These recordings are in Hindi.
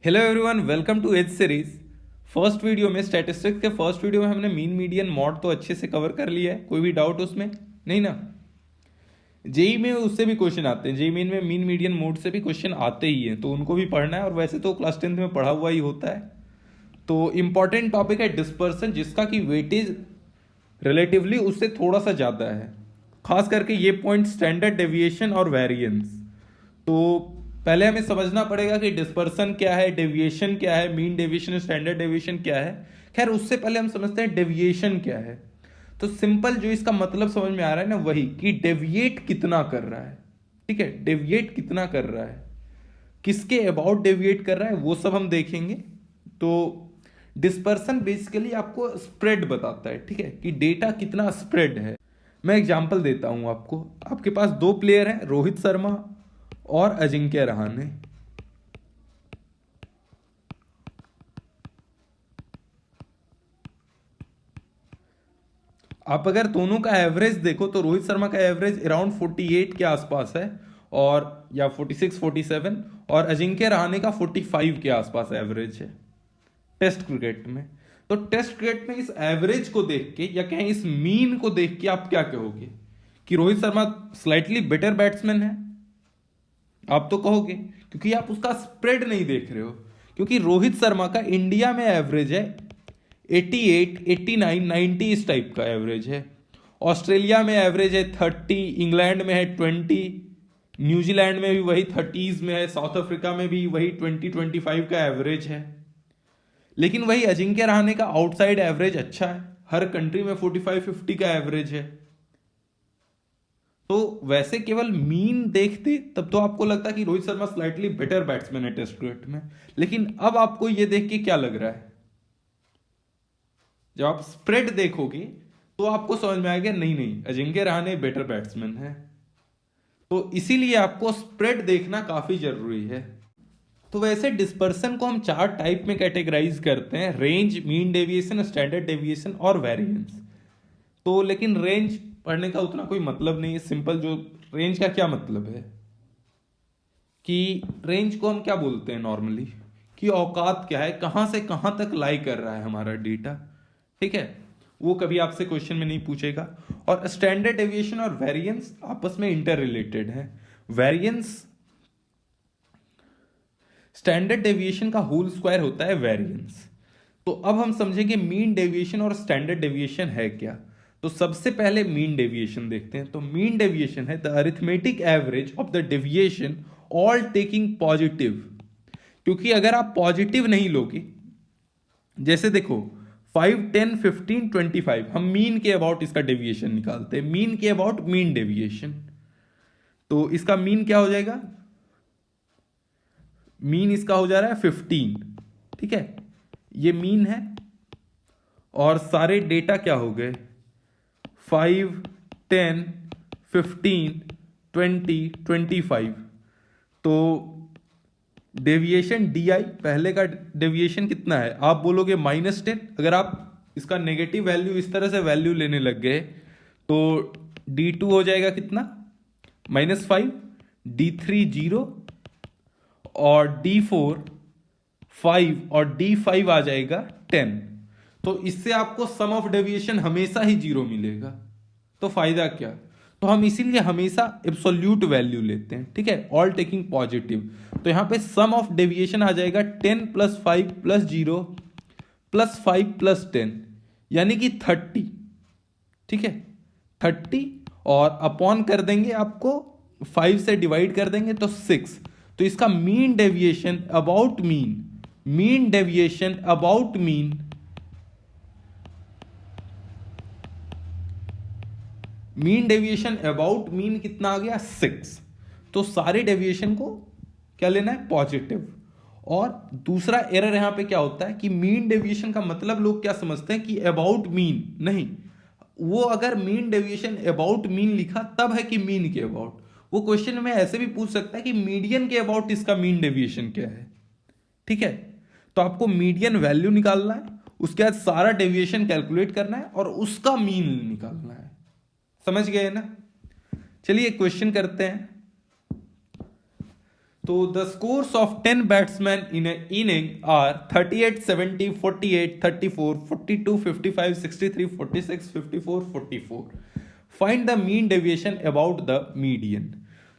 Hello everyone, welcome to edge series. First video में स्टैटिस्टिक्स के फर्स्ट वीडियो में हमने मीन मीडियन मॉड तो अच्छे से कवर कर लिया है। कोई भी डाउट उसमें नहीं ना? जेई में उससे भी क्वेश्चन आते हैं, जेई मेन में मीन मीडियन मोड से भी क्वेश्चन आते ही हैं, तो उनको भी पढ़ना है। और वैसे तो क्लास 10th में पढ़ा हुआ ही होता है। तो इम्पॉर्टेंट टॉपिक है डिस्पर्सन, जिसका कि वेटेज रिलेटिवली उससे थोड़ा सा ज़्यादा है। खास करके ये पॉइंट स्टैंडर्ड डेविएशन और वेरिएंस। तो पहले हमें समझना पड़ेगा कि डिस्पर्सन क्या है, डेविएशन क्या है, मीन डेविएशन स्टैंडर्ड डेविएशन क्या है। खैर उससे पहले हम समझते हैं डेविएशन क्या है। तो सिंपल जो इसका मतलब समझ में आ रहा है ना, वही कि डेविएट कितना कर रहा है। ठीक है, डेविएट कितना कर रहा है, किसके अबाउट डेविएट कर रहा है, वो सब हम देखेंगे। तो डिस्पर्सन बेसिकली आपको स्प्रेड बताता है, ठीक है, कि डेटा कितना स्प्रेड है। मैं एग्जांपल देता हूं आपको। आपके पास दो प्लेयर हैं, रोहित शर्मा और अजिंक्य रहाणे। आप अगर दोनों का एवरेज देखो तो रोहित शर्मा का एवरेज अराउंड 48 के आसपास है, और या 46 47, और अजिंक्य रहाणे का 45 के आसपास एवरेज है टेस्ट क्रिकेट में। तो टेस्ट क्रिकेट में इस एवरेज को देख के या कहें इस मीन को देख के आप क्या कहोगे कि Rohit Sharma slightly better batsman है? आप तो कहोगे, क्योंकि आप उसका स्प्रेड नहीं देख रहे हो। क्योंकि रोहित शर्मा का इंडिया में एवरेज है 88 89 90, इस टाइप का एवरेज है। ऑस्ट्रेलिया में एवरेज है 30, इंग्लैंड में है 20, न्यूजीलैंड में भी वही 30s में है, साउथ अफ्रीका में भी वही 20-25 का एवरेज है। लेकिन वही अजिंक्य रहाणे का आउटसाइड एवरेज अच्छा है, हर कंट्री में 45-50 का एवरेज है। तो वैसे केवल मीन देखते तब तो आपको लगता कि Rohit Sharma slightly better batsman है टेस्ट क्रिकेट में। लेकिन अब आपको यह देख के क्या लग रहा है, जब आप स्प्रेड देखोगे तो आपको समझ में आएगा नहीं नहीं, अजिंक्य रहाणे बेटर बैट्समैन है। तो इसीलिए आपको स्प्रेड देखना काफी जरूरी है। तो वैसे डिस्पर्सन को हम चार टाइप में कैटेगराइज करते हैं: range, mean deviation, standard deviation और वेरिएंस। तो लेकिन रेंज पढ़ने का उतना कोई मतलब नहीं है। सिंपल जो रेंज का क्या मतलब है कि रेंज को हम क्या बोलते हैं नॉर्मली, कि औकात क्या है, कहां से कहां तक लाई कर रहा है हमारा डेटा। ठीक है, वो कभी आपसे क्वेश्चन में नहीं पूछेगा। और स्टैंडर्ड डेविएशन और वेरिएंस आपस में इंटर रिलेटेड है। वेरिएंस, स्टैंडर्ड डेविएशन का होल स्क्वायर होता है वेरिएंस। तो अब हम समझेंगे मीन डेविएशन और स्टैंडर्ड डेविएशन है क्या। तो सबसे पहले मीन डेविएशन देखते हैं। तो मीन डेविएशन है the arithmetic average of the deviation all taking positive. क्योंकि अगर आप पॉजिटिव नहीं लोगे, जैसे देखो 5 10 15 25, हम मीन के अबाउट इसका डेविएशन निकालते हैं, मीन के अबाउट मीन डेविएशन। तो इसका मीन क्या हो जाएगा, मीन इसका हो जा रहा है 15। ठीक है, ये मीन है। और सारे डेटा क्या हो गए, 5 10 15 20 25। तो डेविएशन डी आई, पहले का डेविएशन कितना है, आप बोलोगे -10। अगर आप इसका नेगेटिव वैल्यू इस तरह से वैल्यू लेने लग गए तो D2 हो जाएगा कितना, -5, D3 0, और D4 5, और D5 आ जाएगा 10। तो इससे आपको सम ऑफ डेविएशन हमेशा ही 0 मिलेगा। तो फायदा क्या, तो हम इसीलिए हमेशा एब्सोल्यूट वैल्यू लेते हैं। ठीक है, ऑल टेकिंग पॉजिटिव। तो यहां पे सम ऑफ डेविएशन आ जाएगा 10 + 5 + 0 + 5 + 10, यानी कि 30। ठीक है, 30, और अपॉन कर देंगे, आपको 5 से डिवाइड कर देंगे तो 6। तो इसका mean deviation about mean, mean deviation about mean, mean deviation about mean कितना आ गया, 6। तो सारे डेविएशन को क्या लेना है, पॉजिटिव। और दूसरा एरर यहां पे क्या होता है कि मीन डेविएशन का मतलब लोग क्या समझते हैं कि अबाउट मीन, नहीं। वो अगर मीन डेविएशन अबाउट मीन लिखा तब है कि मीन के अबाउट। वो क्वेश्चन में ऐसे भी पूछ सकता है कि मीडियन के अबाउट इसका मीन डेविएशन क्या है। ठीक है, तो आपको मीडियन वैल्यू निकालना है, उसके बाद सारा डेविएशन कैलकुलेट करना है और उसका मीन निकालना है। समझ गए ना? चलिए क्वेश्चन करते हैं। तो the scores of 10 batsman in a inning are 38, 70, 48, 34, 42, 55, 63, 46, 54, 44. Find the mean deviation about the median.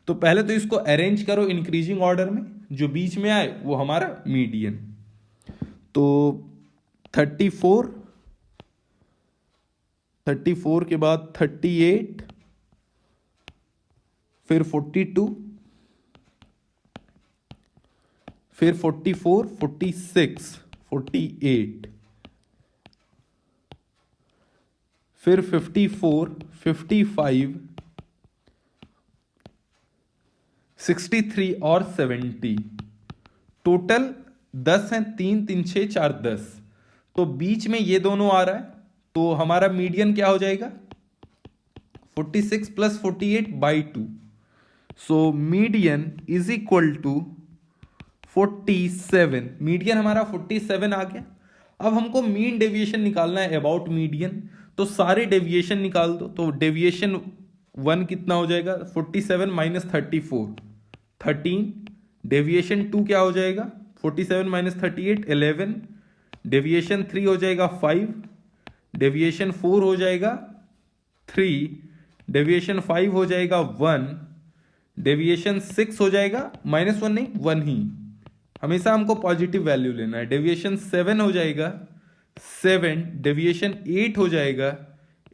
तो पहले तो इसको अरेंज करो इंक्रीजिंग ऑर्डर में, जो बीच में आए वो हमारा मीडियन. तो 34 के बाद 38, फिर 42, फिर 44, 46, 48, फिर 54, 55, 63 और 70. टोटल 10 हैं. 3 3 6 4 10. तो बीच में ये दोनों आ रहा है, तो हमारा मीडियन क्या हो जाएगा? 46 plus 48 by 2. So median is equal to 47. Median हमारा 47 आ गया. अब हमको मीन डेविएशन निकालना है अबाउट मीडियन, तो सारे डेविएशन निकाल दो. तो डेविएशन 1 कितना हो जाएगा? 47 माइनस 34, 13. डेविएशन 2 क्या हो जाएगा? 47 माइनस 38, 11. डेविएशन 3 हो जाएगा 5. डेविएशन 4 हो जाएगा 3. डेविएशन 5 हो जाएगा 1. डेविएशन 6 हो जाएगा -1 नहीं 1 ही, हमेशा हमको पॉजिटिव वैल्यू लेना है. डेविएशन 7 हो जाएगा 7. डेविएशन 8 हो जाएगा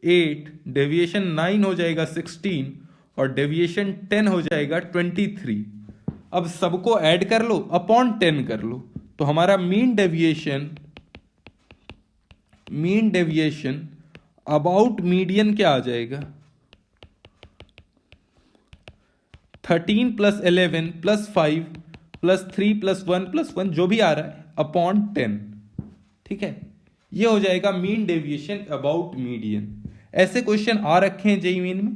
8. डेविएशन 9 हो जाएगा 16 और डेविएशन 10 हो जाएगा 23. अब सबको ऐड कर लो, अपॉन 10 कर लो, तो हमारा मीन डेविएशन अबाउट मीडियन क्या आ जाएगा? 13 plus 11 plus 5 plus 3 plus 1 plus 1 जो भी आ रहा है अपॉन 10. ठीक है, ये हो जाएगा मीन डेविएशन अबाउट मीडियन. ऐसे क्वेश्चन आ रखे हैं जेईई मेन में.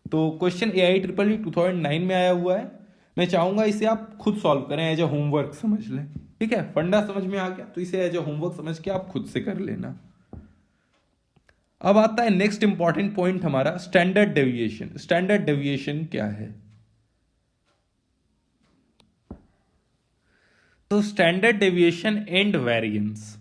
तो क्वेश्चन AIEEE 2009 में आया हुआ है. मैं चाहूंगा इसे आप खुद सॉल्व करें, एज अ होमवर्क समझ लें. ठीक है, फंडा समझ में आ गया तो इसे एज अ होमवर्क समझ के आप खुद से कर लेना. अब आता है नेक्स्ट इंपॉर्टेंट पॉइंट हमारा, स्टैंडर्ड डेविएशन. स्टैंडर्ड डेविएशन क्या है? तो स्टैंडर्ड डेविएशन एंड वेरिएंस.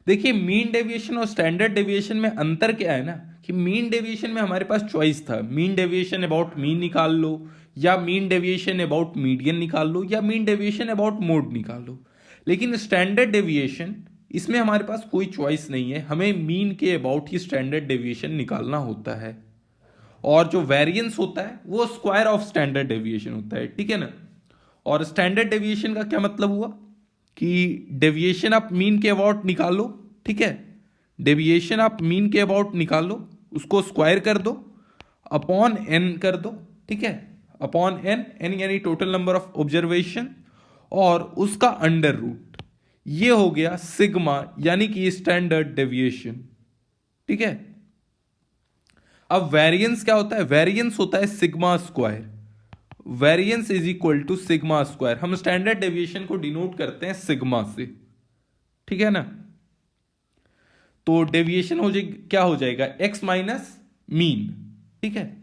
देखिए, मीन डेविएशन और स्टैंडर्ड डेविएशन में अंतर क्या है ना, कि मीन डेविएशन में हमारे पास चॉइस था. मीन डेविएशन अबाउट मीन निकाल लो, या मीन डेविएशन अबाउट मीडियन निकाल लो, या मीन डेविएशन अबाउट मोड निकाल लो. लेकिन स्टैंडर्ड डेविएशन, इसमें हमारे पास कोई चॉइस नहीं है, हमें मीन के अबाउट ही स्टैंडर्ड डेविएशन निकालना होता है. और जो वेरिएंस होता है वो स्क्वायर ऑफ स्टैंडर्ड डेविएशन होता है. ठीक है ना. और स्टैंडर्ड डेविएशन का क्या मतलब हुआ कि डेविएशन आप मीन के अबाउट निकाल लो. ठीक है, डेविएशन आप मीन के अबाउट निकाल लो, उसको स्क्वायर कर दो, अपॉन n कर दो. ठीक है, अपॉन n यानी टोटल नंबर ऑफ ऑब्जर्वेशन, और उसका अंडर रूट. ये हो गया सिग्मा, यानी कि स्टैंडर्ड डेविएशन. ठीक है. अब वेरिएंस क्या होता है? वेरिएंस होता है sigma square. Variance is equal to sigma square. हम स्टैंडर्ड डेविएशन को डिनोट करते हैं सिग्मा से. ठीक है ना. तो डेविएशन हो जाएगा, क्या हो जाएगा? x minus mean. ठीक है,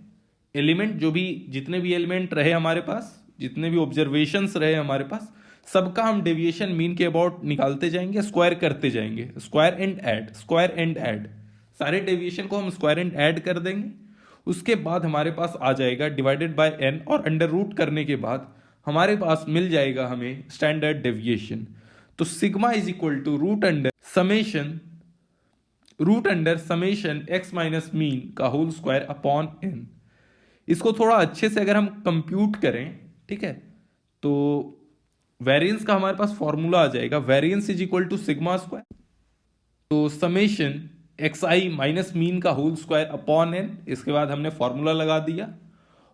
एलिमेंट जो भी, जितने भी एलिमेंट रहे हमारे पास, जितने भी ऑब्जर्वेशंस रहे हमारे पास, सबका हम डेविएशन मीन के अबाउट निकालते जाएंगे, स्क्वायर करते जाएंगे. Square and add, square and add, सारे डेविएशन को हम स्क्वायर एंड ऐड कर देंगे. उसके बाद हमारे पास आ जाएगा डिवाइडेड बाय n, और अंडर रूट करने के बाद हमारे पास मिल जाएगा हमें स्टैंडर्ड डेविएशन. तो sigma is equal to root under summation x minus mean का होल स्क्वायर अपॉन n. इसको थोड़ा अच्छे से अगर हम कंप्यूट करें, ठीक है, तो वेरिएंस का हमारे पास फॉर्मूला आ जाएगा. Variance is equal to sigma square, तो समेशन xi माइनस मीन का होल स्क्वायर अपॉन n. इसके बाद हमने फॉर्मूला लगा दिया.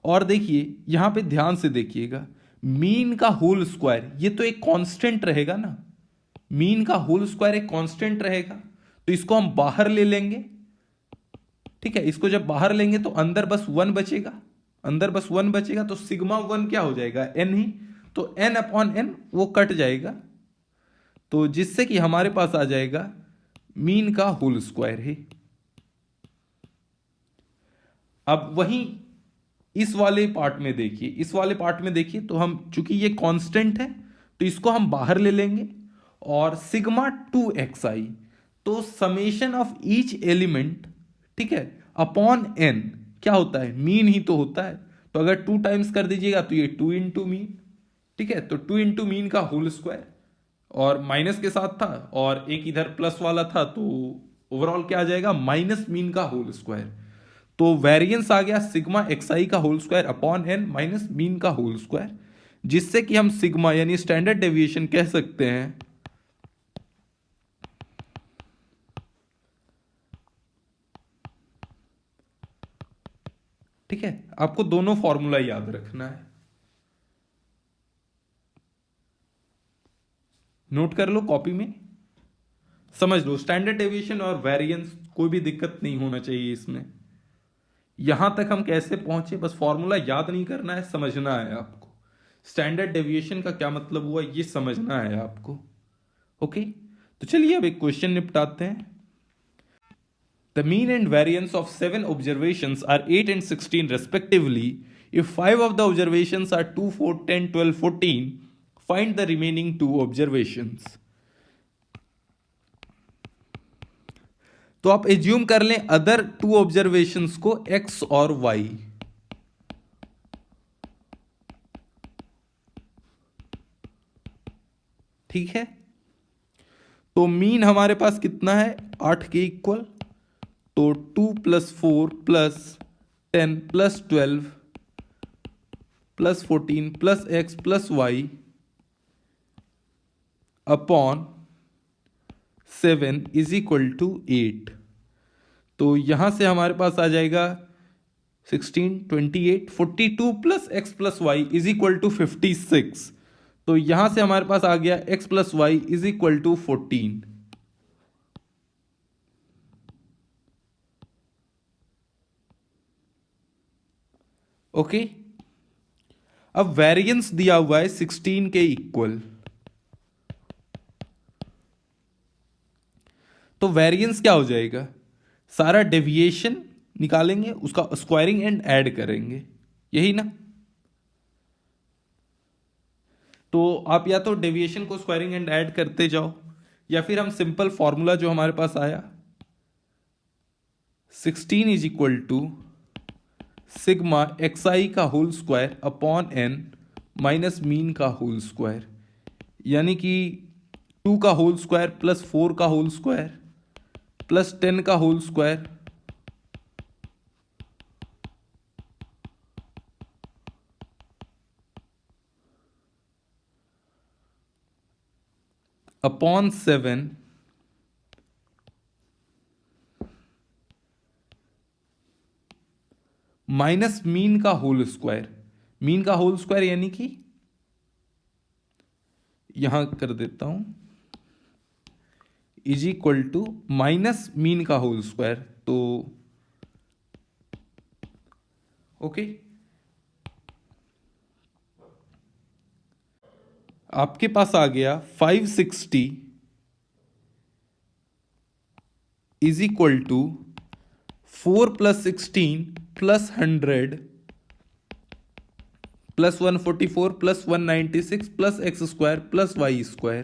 और देखिए यहां पे ध्यान से देखिएगा, मीन का होल स्क्वायर ये तो एक कांस्टेंट रहेगा ना. मीन का होल स्क्वायर एक कांस्टेंट रहेगा, तो इसको हम बाहर ले लेंगे. ठीक है, इसको जब बाहर लेंगे तो अंदर बस 1 बचेगा, अंदर बस 1 बचेगा. तो सिग्मा 1 क्या हो जाएगा? n ही. तो n अपॉन n वो कट जाएगा, तो जिससे कि हमारे पास आ जाएगा मीन का होल स्क्वायर है. अब वहीं इस वाले पार्ट में देखिए, इस वाले पार्ट में देखिए, तो हम चूंकि ये कांस्टेंट है तो इसको हम बाहर ले लेंगे, और सिग्मा 2xi, तो समेशन ऑफ ईच एलिमेंट, ठीक है, अपॉन n क्या होता है, मीन ही तो होता है। तो अगर 2 टाइम्स कर दीजिएगा तो ये 2 इंटू मीन, ठीक है, तो 2 इंटू मीन का होल स्क्वायर, और माइनस के साथ था और एक इधर प्लस वाला था, तो ओवरऑल क्या आ जाएगा, माइनस मीन का होल स्क्वायर। तो वेरिएंस आ गया सिग्मा xi का whole square upon n minus mean का होल स्क्वायर, जिससे कि हम सिग्मा यानी स्टैंडर्ड डेविएशन कह सकते हैं ठीक है। आपको दोनों फॉर्मूला याद रखना है, नोट कर लो कॉपी में, समझ लो स्टैंडर्ड डेविएशन और वेरिएंस, कोई भी दिक्कत नहीं होना चाहिए इसमें। यहां तक हम कैसे पहुंचे, बस फॉर्मूला याद नहीं करना है, समझना है आपको। स्टैंडर्ड डेविएशन का क्या मतलब हुआ ये समझना है आपको। ओके, तो चलिए अब एक क्वेश्चन निपटाते हैं। The mean and variance of 7 observations are 8 and 16 respectively. If 5 of the observations are 2, 4, 10, 12, 14, find the remaining 2 observations. तो आप एज्यूम कर लें अदर 2 ऑब्जर्वेशंस को x और y, ठीक है। तो मीन हमारे पास कितना है, 8 के इक्वल, तो 2 + 4 + 10 + 12 + 14 + x + y अपॉन 7 = 8। तो यहां से हमारे पास आ जाएगा 16, 28, 42 + x + y = 56। तो यहां से हमारे पास आ गया x + y = 14। ओके, अब वेरिएंस दिया हुआ है 16 के इक्वल, तो वेरिएंस क्या हो जाएगा, सारा डेविएशन निकालेंगे, उसका स्क्वायरिंग एंड ऐड करेंगे, यही ना। तो आप या तो डेविएशन को स्क्वायरिंग एंड ऐड करते जाओ, या फिर हम सिंपल फॉर्मूला जो हमारे पास आया 16 = सिग्मा xi का whole square upon n minus mean का होल स्क्वायर, यानी कि 2 का होल स्क्वायर प्लस 4 का होल स्क्वायर प्लस 10 का whole square upon 7 minus mean का होल स्क्वायर। मीन का होल स्क्वायर यानी कि यहां कर देता हूं, = माइनस मीन का होल स्क्वायर। तो ओके, आपके पास आ गया 560 = 4 + 16 + 100 + 144 + 196 + x² + y²।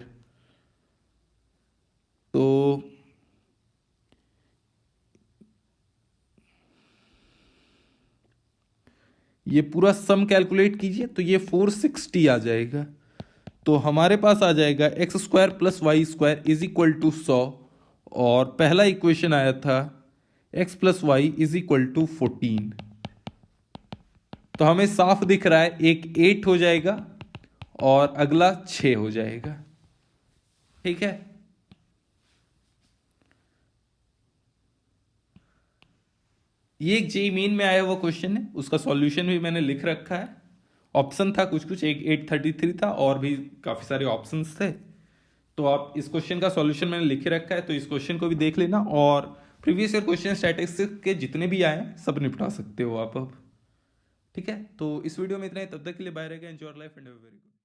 तो ये पूरा सम कैलकुलेट कीजिए, तो ये 460 आ जाएगा। तो हमारे पास आ जाएगा x² + y² = 100, और पहला इक्वेशन आया था x + y = 14। तो हमें साफ दिख रहा है एक 8 हो जाएगा और अगला 6 हो जाएगा, ठीक है। ये एक जेईई मेन में आया हुआ क्वेश्चन है, उसका सॉल्यूशन भी मैंने लिख रखा है। ऑप्शन था कुछ कुछ, एक 833 था और भी काफी सारे ऑप्शंस थे। तो आप इस क्वेश्चन का सॉल्यूशन मैंने लिखे रखा है, तो इस क्वेश्चन को भी देख लेना, और प्रीवियस ईयर क्वेश्चन स्टैटिस्टिक्स के जितने भी आए सब निपटा सकते हो आप अब, ठीक है। तो इस वीडियो में इतना ही, तब तक के लिए बाय रहेगा, enjoy life and have a very good.